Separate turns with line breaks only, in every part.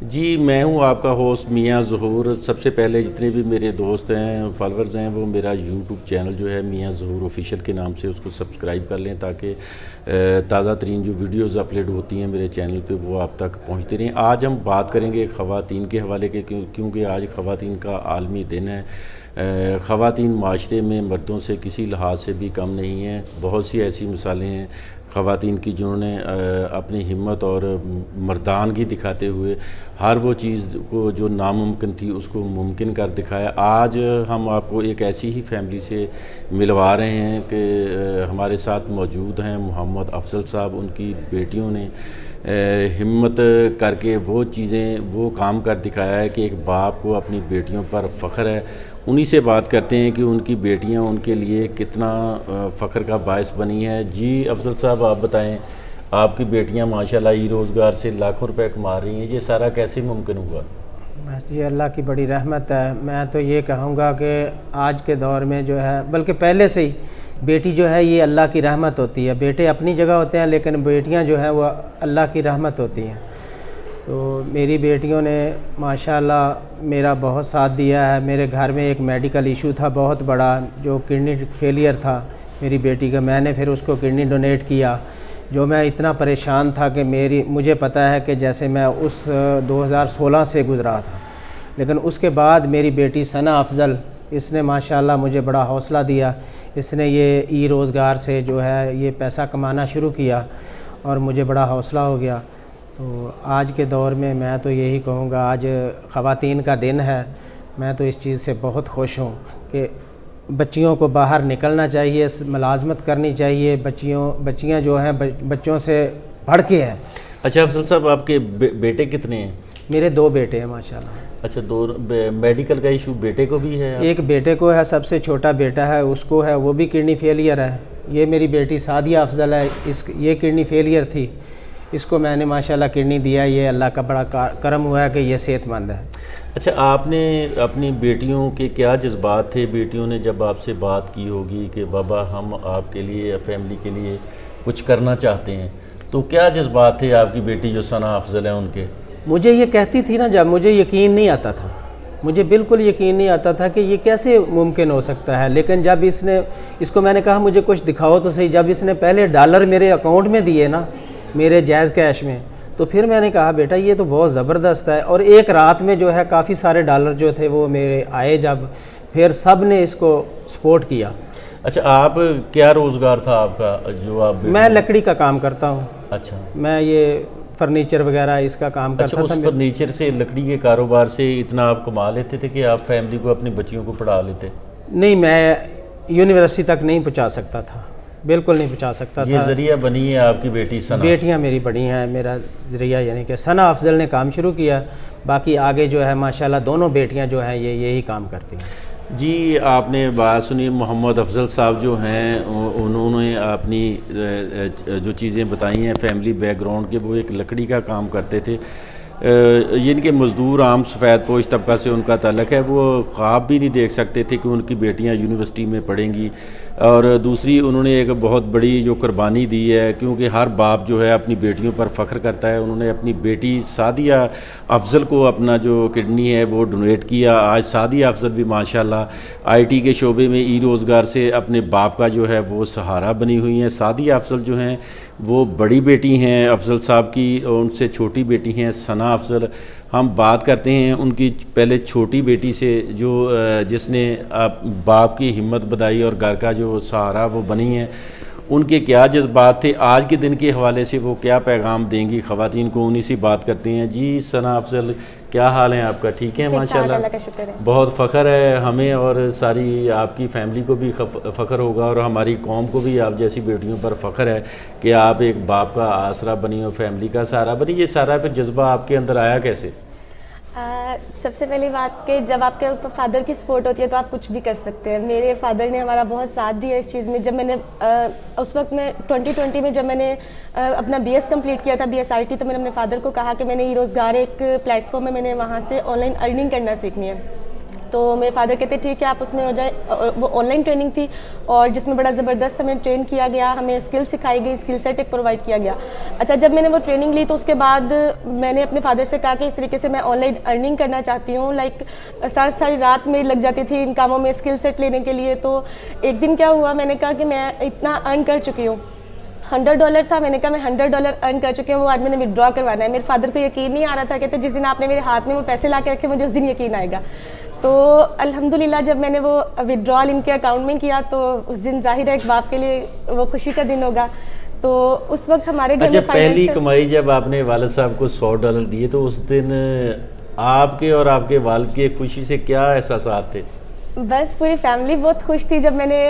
جی میں ہوں آپ کا ہوسٹ میاں ظہور. سب سے پہلے جتنے بھی میرے دوست ہیں فالورز ہیں وہ میرا یوٹیوب چینل جو ہے میاں ظہور آفیشیل کے نام سے اس کو سبسکرائب کر لیں تاکہ تازہ ترین جو ویڈیوز اپلوڈ ہوتی ہیں میرے چینل پہ وہ آپ تک پہنچتے رہیں. آج ہم بات کریں گے خواتین کے حوالے کے کیونکہ آج خواتین کا عالمی دن ہے. خواتین معاشرے میں مردوں سے کسی لحاظ سے بھی کم نہیں ہیں. بہت سی ایسی مثالیں ہیں خواتین کی جنہوں نے اپنی ہمت اور مردانگی دکھاتے ہوئے ہر وہ چیز کو جو ناممکن تھی اس کو ممکن کر دکھایا. آج ہم آپ کو ایک ایسی ہی فیملی سے ملوا رہے ہیں کہ ہمارے ساتھ موجود ہیں محمد افضل صاحب. ان کی بیٹیوں نے ہمت کر کے وہ چیزیں وہ کام کر دکھایا ہے کہ ایک باپ کو اپنی بیٹیوں پر فخر ہے. انہی سے بات کرتے ہیں کہ ان کی بیٹیاں ان کے لیے کتنا فخر کا باعث بنی ہے. جی افضل صاحب آپ بتائیں, آپ کی بیٹیاں ماشاءاللہ ای روزگار سے لاکھوں روپے کما رہی ہیں, یہ سارا کیسے ممکن ہوا؟
جی اللہ کی بڑی رحمت ہے. میں تو یہ کہوں گا کہ آج کے دور میں جو ہے بلکہ پہلے سے ہی بیٹی جو ہے یہ اللہ کی رحمت ہوتی ہے. بیٹے اپنی جگہ ہوتے ہیں لیکن بیٹیاں جو ہیں وہ اللہ کی رحمت ہوتی ہیں. تو میری بیٹیوں نے ماشاءاللہ میرا بہت ساتھ دیا ہے. میرے گھر میں ایک میڈیکل ایشو تھا بہت بڑا, جو کڈنی فیلئر تھا میری بیٹی کا. میں نے پھر اس کو کڈنی ڈونیٹ کیا. جو میں اتنا پریشان تھا کہ مجھے پتہ ہے کہ جیسے میں اس 2016 سے گزرا تھا. لیکن اس کے بعد میری بیٹی ثنا افضل, اس نے ماشاءاللہ مجھے بڑا حوصلہ دیا. اس نے یہ ای روزگار سے جو ہے یہ پیسہ کمانا شروع کیا اور مجھے بڑا حوصلہ ہو گیا. تو آج کے دور میں تو یہی کہوں گا آج خواتین کا دن ہے. میں تو اس چیز سے بہت خوش ہوں کہ بچیوں کو باہر نکلنا چاہیے, ملازمت کرنی چاہیے. بچیاں جو ہیں بچوں سے بڑھ کے ہیں.
اچھا افضل صاحب, آپ کے بیٹے کتنے ہیں؟
میرے 2 بیٹے ہیں ماشاءاللہ.
اچھا, 2 میڈیکل کا ایشو بیٹے کو بھی ہے؟
ایک بیٹے کو ہے, سب سے چھوٹا بیٹا ہے اس کو ہے, وہ بھی کڈنی فیلئر ہے. یہ میری بیٹی سعدیہ افضل ہے, یہ کڈنی فیلئر تھی. اس کو میں نے ماشاءاللہ کڈنی دیا. یہ اللہ کا بڑا کرم ہوا ہے کہ یہ صحت مند ہے.
اچھا, آپ نے اپنی بیٹیوں کے کیا جذبات تھے؟ بیٹیوں نے جب آپ سے بات کی ہوگی کہ بابا ہم آپ کے لیے یا فیملی کے لیے کچھ کرنا چاہتے ہیں, تو کیا جذبات تھے آپ کی بیٹی جو ثنا افضل ہیں ان کے؟
مجھے یہ کہتی تھی نا, جب مجھے یقین نہیں آتا تھا, مجھے بالکل یقین نہیں آتا تھا کہ یہ کیسے ممکن ہو سکتا ہے. لیکن جب اس کو میں نے کہا مجھے کچھ دکھاؤ تو صحیح, جب اس نے پہلے ڈالر میرے اکاؤنٹ میں دیے نا, میرے جائز کیش میں, تو پھر میں نے کہا بیٹا یہ تو بہت زبردست ہے. اور ایک رات میں جو ہے کافی سارے ڈالر جو تھے وہ میرے آئے, جب پھر سب نے اس کو سپورٹ کیا.
اچھا, آپ کیا روزگار تھا آپ کا جو آپ؟
میں لکڑی کا کام کرتا ہوں.
اچھا,
میں یہ فرنیچر وغیرہ اس کا کام کرتا تھا.
اس فرنیچر سے, لکڑی کے کاروبار سے اتنا آپ کما لیتے تھے کہ آپ فیملی کو اپنی بچیوں کو پڑھا لیتے؟
نہیں, میں یونیورسٹی تک نہیں پہنچا سکتا تھا, بالکل نہیں پہنچا سکتا تھا.
یہ ذریعہ بنی ہے آپ کی بیٹی ثنا؟
بیٹیاں میری بڑی ہیں, میرا ذریعہ یعنی کہ ثنا افضل نے کام شروع کیا. باقی آگے جو ہے ماشاءاللہ دونوں بیٹیاں جو ہیں یہی کام کرتی ہیں.
جی آپ نے بات سنی, محمد افضل صاحب جو ہیں انہوں نے اپنی جو چیزیں بتائی ہیں فیملی بیک گراؤنڈ کے, وہ ایک لکڑی کا کام کرتے تھے. ان کے مزدور عام سفید پوش طبقہ سے ان کا تعلق ہے. وہ خواب بھی نہیں دیکھ سکتے تھے کہ ان کی بیٹیاں یونیورسٹی میں پڑھیں گی. اور دوسری انہوں نے ایک بہت بڑی جو قربانی دی ہے, کیونکہ ہر باپ جو ہے اپنی بیٹیوں پر فخر کرتا ہے. انہوں نے اپنی بیٹی سعدیہ افضل کو اپنا جو کڈنی ہے وہ ڈونیٹ کیا. آج سعدیہ افضل بھی ماشاءاللہ آئی ٹی کے شعبے میں ای روزگار سے اپنے باپ کا جو ہے وہ سہارا بنی ہوئی ہیں. سعدیہ افضل جو ہیں وہ بڑی بیٹی ہیں افضل صاحب کی, اور ان سے چھوٹی بیٹی ہیں ثنا افضل. ہم بات کرتے ہیں ان کی پہلے چھوٹی بیٹی سے جو جس نے باپ کی ہمت بدائی اور گھر کا جو سہارا وہ بنی ہے. ان کے کیا جذبات تھے, آج کے دن کے حوالے سے وہ کیا پیغام دیں گی خواتین کو, انہی سے بات کرتے ہیں. جی ثنا افضل, کیا حال ہے آپ کا؟ ٹھیک ہے ماشاءاللہ,
اللہ کا شکر ہے.
بہت فخر ہے ہمیں اور ساری آپ کی فیملی کو بھی فخر ہوگا, اور ہماری قوم کو بھی آپ جیسی بیٹیوں پر فخر ہے کہ آپ ایک باپ کا آسرا بنی ہو, فیملی کا سہارا بنی. یہ سارا پھر جذبہ آپ کے اندر آیا کیسے؟
سب سے پہلی بات کہ جب آپ کے اوپر فادر کی سپورٹ ہوتی ہے تو آپ کچھ بھی کر سکتے ہیں. میرے فادر نے ہمارا بہت ساتھ دیا اس چیز میں. جب میں نے اس وقت میں 2020 میں جب میں نے اپنا BS کمپلیٹ کیا تھا, BS IT, تو میں نے اپنے فادر کو کہا کہ میں نے ای روزگار ایک پلیٹ فارم ہے, میں نے وہاں سے آن لائن ارننگ کرنا سیکھنی ہے. تو میرے فادر کہتے ٹھیک ہے آپ اس میں ہو جائے. وہ آن لائن ٹریننگ تھی اور جس میں بڑا زبردست ہمیں ٹرین کیا گیا, ہمیں اسکل سکھائی گئی, اسکل سیٹ ایک پرووائڈ کیا گیا. اچھا جب میں نے وہ ٹریننگ لی تو اس کے بعد میں نے اپنے فادر سے کہا کہ اس طریقے سے میں آن لائن ارننگ کرنا چاہتی ہوں. لائک ساری رات میری لگ جاتی تھی ان کاموں میں اسکل سیٹ لینے کے لیے. تو ایک دن کیا ہوا, میں نے کہا کہ میں اتنا ارن کر چکی ہوں, $100 تھا, میں نے کہا میں $100 ارن کر چکی ہوں, وہ آج میں نے ودڈرا کروانا ہے. میرے فادر کو یقین نہیں آ رہا تھا, کہتے جس دن آپ نے میرے ہاتھ میں وہ پیسے لا کے رکھے مجھے اس دن یقین آئے گا. تو الحمدللہ جب میں نے وہ ودڈرال ان کے اکاؤنٹ میں کیا تو اس دن ظاہر ہے ایک باپ کے لیے وہ خوشی کا دن ہوگا. تو اس وقت ہمارے گھر میں
پہلی کمائی جب آپ نے والد صاحب کو $100 دیے تو اس دن آپ کے اور آپ کے والد کی خوشی سے کیا احساسات تھے؟
بس پوری فیملی بہت خوش تھی. جب میں نے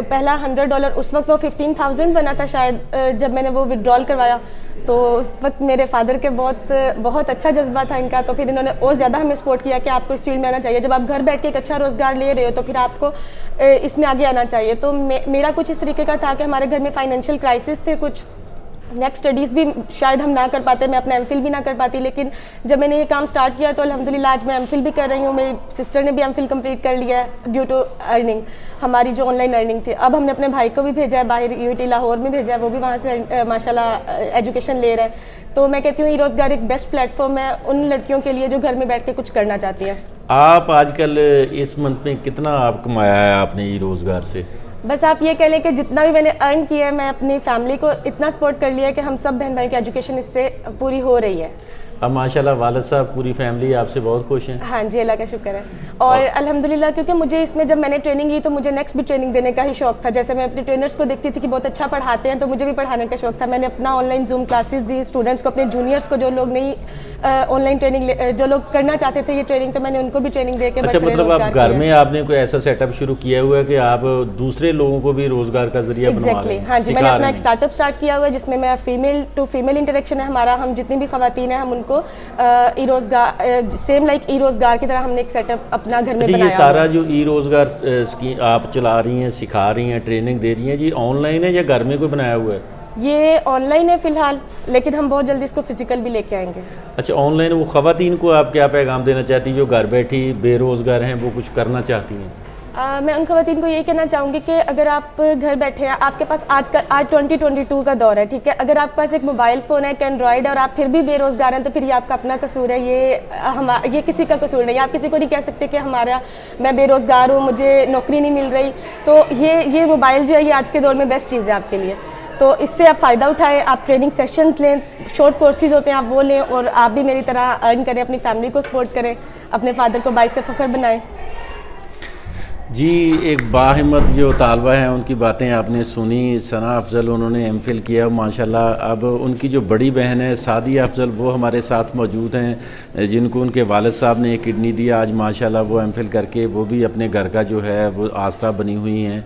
پہلا $100, اس وقت وہ 15,000 بنا تھا شاید, جب میں نے وہ ودڈرال کروایا تو اس وقت میرے فادر کے بہت اچھا جذبہ تھا ان کا. تو پھر انہوں نے اور زیادہ ہمیں سپورٹ کیا کہ آپ کو اس فیلڈ میں آنا چاہیے, جب آپ گھر بیٹھ کے ایک اچھا روزگار لے رہے ہو تو پھر آپ کو اس میں آگے آنا چاہیے. تو میرا کچھ اس طریقے کا تھا کہ ہمارے گھر میں فائنینشیل کرائسس تھے, کچھ نیکسٹ اسٹڈیز بھی شاید ہم نہ کر پاتے, میں اپنا ایم فل بھی نہ کر پاتی. لیکن جب میں نے یہ کام سٹارٹ کیا تو الحمدللہ آج میں ایم فل بھی کر رہی ہوں, میری سسٹر نے بھی ایم فل کمپلیٹ کر لیا ہے ڈیو ٹو ارننگ, ہماری جو آن لائن ارننگ تھی. اب ہم نے اپنے بھائی کو بھی بھیجا ہے باہر, UT لاہور میں بھیجا ہے, وہ بھی وہاں سے ماشاءاللہ ایجوکیشن لے رہا ہے. تو میں کہتی ہوں ای روزگار ایک بیسٹ پلیٹ فارم ہے ان لڑکیوں کے لیے جو گھر میں بیٹھ کے کچھ کرنا چاہتی ہیں.
آپ آج کل اس منتھ میں کتنا آپ کمایا ہے آپ نے ای روزگار سے؟
بس آپ یہ کہہ لیں کہ جتنا بھی میں نے ارن کیا ہے میں اپنی فیملی کو اتنا سپورٹ کر لیا ہے کہ ہم سب بہن بھائی کی ایجوکیشن اس سے پوری ہو رہی ہے.
اب ماشاءاللہ والد صاحب پوری فیملی آپ سے بہت خوش ہیں؟
ہاں جی اللہ کا شکر ہے. اور الحمدللہ کیونکہ مجھے اس میں جب میں نے ٹریننگ لی تو مجھے نیکسٹ بھی ٹریننگ دینے کا ہی شوق تھا. جیسے میں اپنے ٹرینرس کو دیکھتی تھی کہ بہت اچھا پڑھاتے ہیں تو مجھے بھی پڑھانے کا شوق تھا. میں نے اپنا on line zoom classes the students کو, اپنے جونیئرس کو, جو لوگ نہیں آن لائن ٹریننگ جو لوگ کرنا چاہتے تھے یہ ٹریننگ, تو میں نے ان کو بھی ٹریننگ دے کے.
اچھا مطلب آپ گھر میں آپ نے کوئی ایسا سیٹ اپ شروع کیا ہوا ہے کہ آپ دوسرے لوگوں کو بھی روزگار کا ذریعہ بنوا رہے ہیں؟
ہاں جی, میں نے اپنا ایک اسٹارٹ اپ اسٹارٹ کیا ہوا ہے جس میں فیمیل ٹو فیمیل انٹریکشن ہے ہمارا. ہم جتنی بھی خواتین ہیں ہم ان کو ای روزگار سیم لائک ای روزگار کی طرح ہم نے ایک سیٹ اپ اپنا گھر میں بنایا.
یہ سارا جو ای روزگار اسکیم آپ چلا رہی ہیں, سکھا رہی ہیں, ٹریننگ دے رہی ہیں, جی آن لائن ہے یا گھر میں کوئی بنایا ہوا ہے؟
یہ آن لائن ہے فی الحال, لیکن ہم بہت جلدی اس کو فزیکل بھی لے کے آئیں گے.
اچھا آن لائن وہ خواتین کو آپ کیا پیغام دینا چاہتی ہیں جو گھر بیٹھی بے روزگار ہیں, وہ کچھ کرنا چاہتی ہیں؟
میں ان خواتین کو یہ کہنا چاہوں گی کہ اگر آپ گھر بیٹھے ہیں, آپ کے پاس آج 2022 کا دور ہے, ٹھیک ہے, اگر آپ کے پاس ایک موبائل فون ہے, ایک اینڈرائڈ ہے, اور آپ پھر بھی بے روزگار ہیں تو پھر یہ آپ کا اپنا قصور ہے, یہ کسی کا قصور نہیں. آپ کسی کو نہیں کہہ سکتے کہ میں بے روزگار ہوں, مجھے نوکری نہیں مل رہی. تو یہ موبائل جو ہے یہ آج کے دور میں بیسٹ چیز ہے آپ کے لیے. تو اس سے آپ فائدہ اٹھائیں, آپ ٹریننگ سیشنز لیں, شارٹ کورسز ہوتے ہیں آپ وہ لیں, اور آپ بھی میری طرح ارن کریں, اپنی فیملی کو سپورٹ کریں, اپنے فادر کو باعث فخر بنائیں.
جی ایک باہمت جو طالبہ ہیں ان کی باتیں آپ نے سنی. ثنا افضل انہوں نے ایم فل کیا ماشاءاللہ. اب ان کی جو بڑی بہن ہے سعدیہ افضل وہ ہمارے ساتھ موجود ہیں جن کو ان کے والد صاحب نے ایک کڈنی دیا. آج ماشاءاللہ وہ ایم فل کر کے وہ بھی اپنے گھر کا جو ہے وہ آسرا بنی ہوئی ہیں.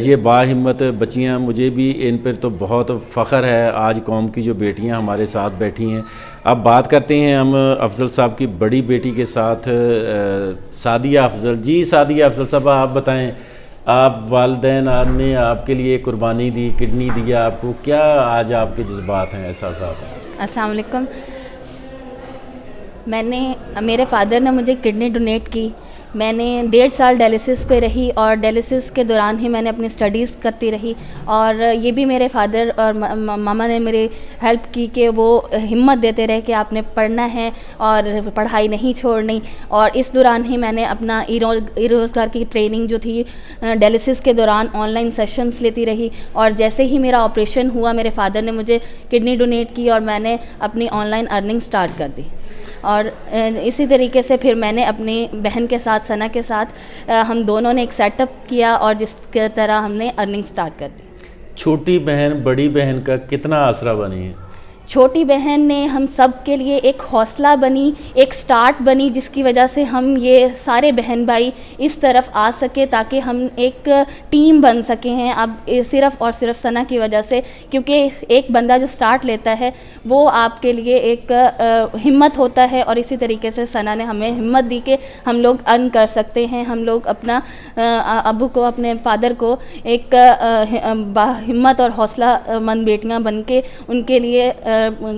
یہ باہمت بچیاں, مجھے بھی ان پر تو بہت فخر ہے. آج قوم کی جو بیٹیاں ہمارے ساتھ بیٹھی ہیں. اب بات کرتے ہیں ہم افضل صاحب کی بڑی بیٹی کے ساتھ سعدیہ افضل. جی سعدیہ افضل صاحب آپ بتائیں, آپ والدین نے آپ کے لیے قربانی دی, کڈنی دیا آپ کو, کیا آج آپ کے جذبات ہیں, احساسات ہیں؟
السلام علیکم. میرے فادر نے مجھے کڈنی ڈونیٹ کی. میں نے 1.5 سال ڈائلسس پہ رہی اور ڈائلسس کے دوران ہی میں نے اپنی اسٹڈیز کرتی رہی. اور یہ بھی میرے فادر اور ماما نے میری ہیلپ کی کہ وہ ہمت دیتے رہے کہ آپ نے پڑھنا ہے اور پڑھائی نہیں چھوڑنی. اور اس دوران ہی میں نے اپنا ای روزگار کی ٹریننگ جو تھی ڈائلسس کے دوران آن لائن سیشنز لیتی رہی. اور جیسے ہی میرا آپریشن ہوا میرے فادر نے مجھے کڈنی ڈونیٹ کی اور میں نے اپنی آن لائن ارننگ سٹارٹ کر دی. اور اسی طریقے سے پھر میں نے اپنی بہن کے ساتھ ثنا کے ساتھ ہم دونوں نے ایک سیٹ اپ کیا اور جس کی طرح ہم نے ارننگ سٹارٹ کر دی.
چھوٹی بہن بڑی بہن کا کتنا آسرا بنی ہے؟
چھوٹی بہن نے ہم سب کے لیے ایک حوصلہ بنی, ایک سٹارٹ بنی, جس کی وجہ سے ہم یہ سارے بہن بھائی اس طرف آ سکے تاکہ ہم ایک ٹیم بن سکیں ہیں. اب صرف اور صرف ثنا کی وجہ سے, کیونکہ ایک بندہ جو سٹارٹ لیتا ہے وہ آپ کے لیے ایک ہمت ہوتا ہے. اور اسی طریقے سے ثنا نے ہمیں ہمت دی کہ ہم لوگ ارن کر سکتے ہیں. ہم لوگ اپنا ابو کو, اپنے فادر کو ایک ہمت اور حوصلہ مند بیٹیاں بن کے ان کے لیے